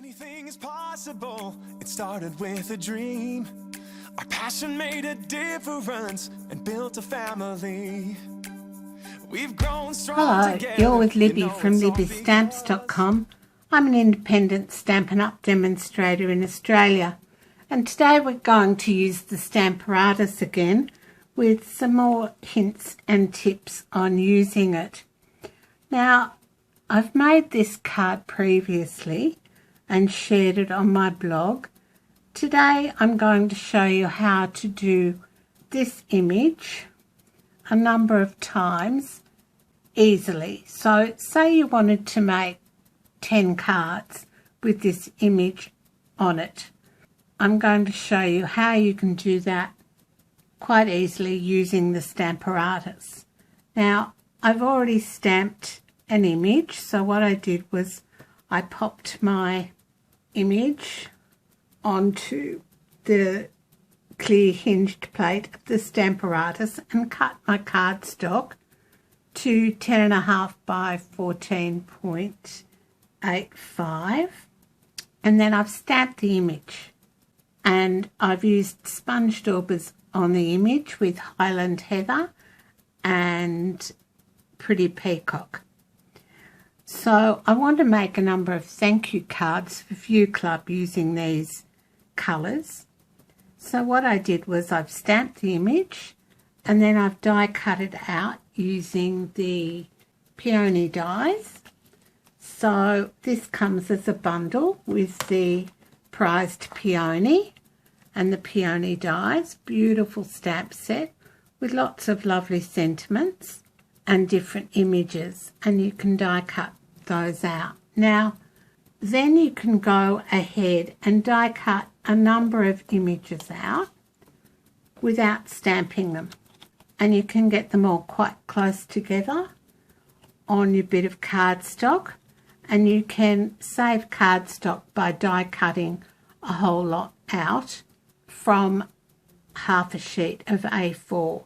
Anything is possible. It started with a dream. Our passion made a difference and built a family. We've grown strong. Hello, you're with Libby from libbystamps.com. I'm an independent Stampin' Up demonstrator in Australia, and today we're going to use the Stamparatus again with some more hints and tips on using it. Now, I've made this card previously and shared it on my blog. Today I'm going to show you how to do this image a number of times easily. So say you wanted to make 10 cards with this image on it. I'm going to show you how you can do that quite easily using the Stamparatus. Now, I've already stamped an image, so what I did was I popped my image onto the clear hinged plate of the Stamparatus and cut my cardstock to 10.5 by 14.85, and then I've stamped the image, and I've used sponge daubers on the image with Highland Heather and Pretty Peacock. So I want to make a number of thank you cards for View Club using these colours. So what I did was I've stamped the image and then I've die cut it out using the Peony dies. So this comes as a bundle with the prized Peony and the Peony dies. Beautiful stamp set with lots of lovely sentiments and different images, and you can die cut those out. Now, then you can go ahead and die cut a number of images out without stamping them, and you can get them all quite close together on your bit of cardstock, and you can save cardstock by die cutting a whole lot out from half a sheet of A4.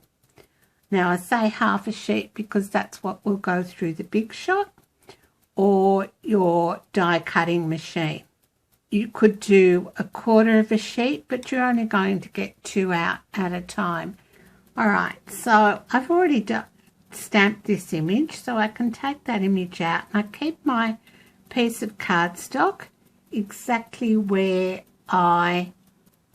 Now I say half a sheet because that's what will go through the Big Shot or your die cutting machine. You could do a quarter of a sheet, but you're only going to get 2 out at a time. Alright, so I've already stamped this image, so I can take that image out and I keep my piece of cardstock exactly where I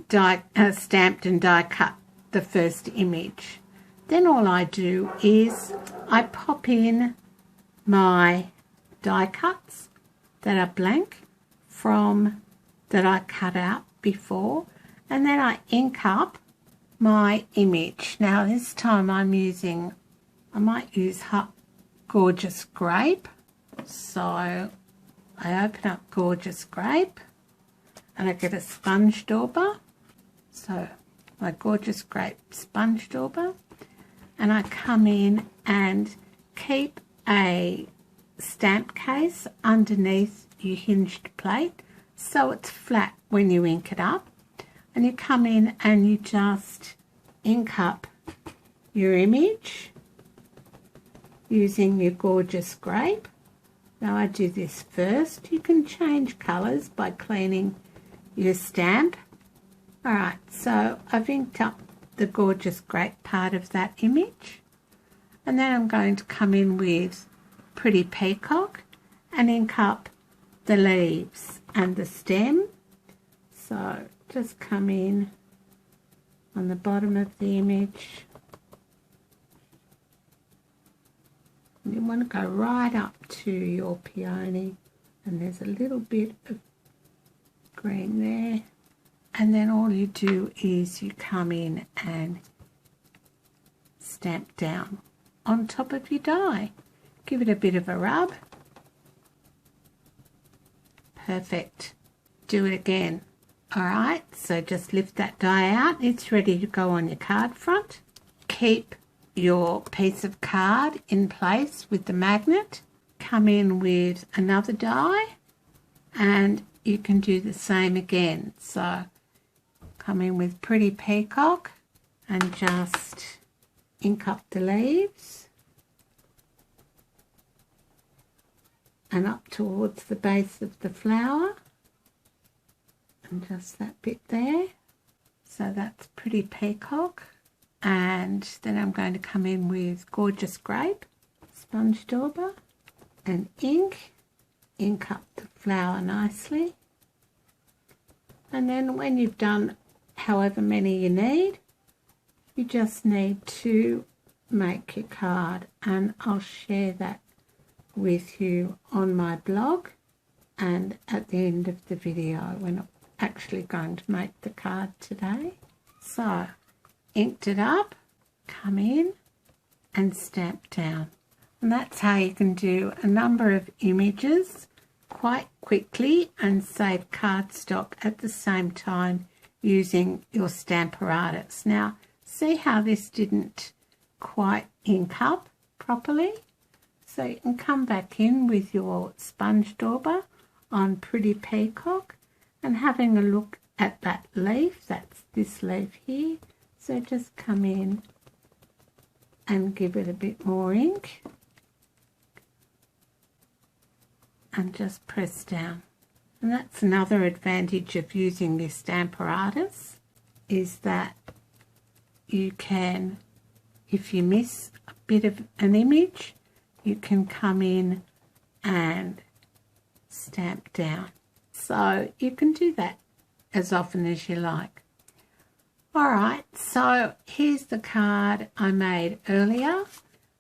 stamped and die cut the first image. Then all I do is I pop in my die cuts that are blank from that I cut out before, and then I ink up my image. Now this time I might use Gorgeous Grape. So I open up Gorgeous Grape and I get a sponge dauber. So my Gorgeous Grape sponge dauber. And I come in and keep a stamp case underneath your hinged plate so it's flat when you ink it up. And you come in and you just ink up your image using your Gorgeous Grape. Now I do this first. You can change colours by cleaning your stamp. Alright, so I've inked up the Gorgeous Grape part of that image, and then I'm going to come in with Pretty Peacock and ink up the leaves and the stem. So just come in on the bottom of the image, and you want to go right up to your peony, and there's a little bit of green there. And then all you do is you come in and stamp down on top of your die. Give it a bit of a rub. Perfect. Do it again. Alright, so just lift that die out. It's ready to go on your card front. Keep your piece of card in place with the magnet. Come in with another die and you can do the same again. So come in with Pretty Peacock and just ink up the leaves and up towards the base of the flower. and just that bit there. So that's Pretty Peacock. And then I'm going to come in with Gorgeous Grape, sponge dauber and ink up the flower nicely. And then when you've done however many you need, you just need to make your card, and I'll share that with you on my blog and at the end of the video. We're not actually going to make the card today. So, inked it up, come in and stamp down. And that's how you can do a number of images quite quickly and save cardstock at the same time using your Stamparatus. Now, see how this didn't quite ink up properly? So you can come back in with your sponge dauber on Pretty Peacock and having a look at that leaf. That's this leaf here. So just come in and give it a bit more ink and just press down. And that's another advantage of using this Stamparatus, is that you can, if you miss a bit of an image, you can come in and stamp down. So you can do that as often as you like. Alright, so here's the card I made earlier.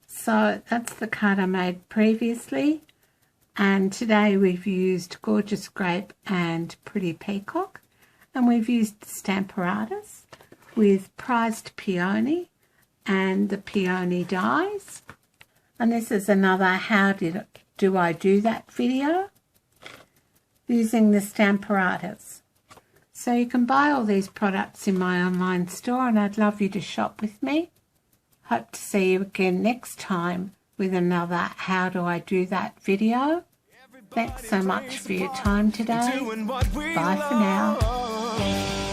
So that's the card I made previously. And today we've used Gorgeous Grape and Pretty Peacock. And we've used Stamparatus with prized Peony and the Peony dies. And this is another how do I do that video using the Stamparatus. So you can buy all these products in my online store, and I'd love you to shop with me. Hope to see you again next time with another how do I do that video. Thanks so much for your time today. Bye for now.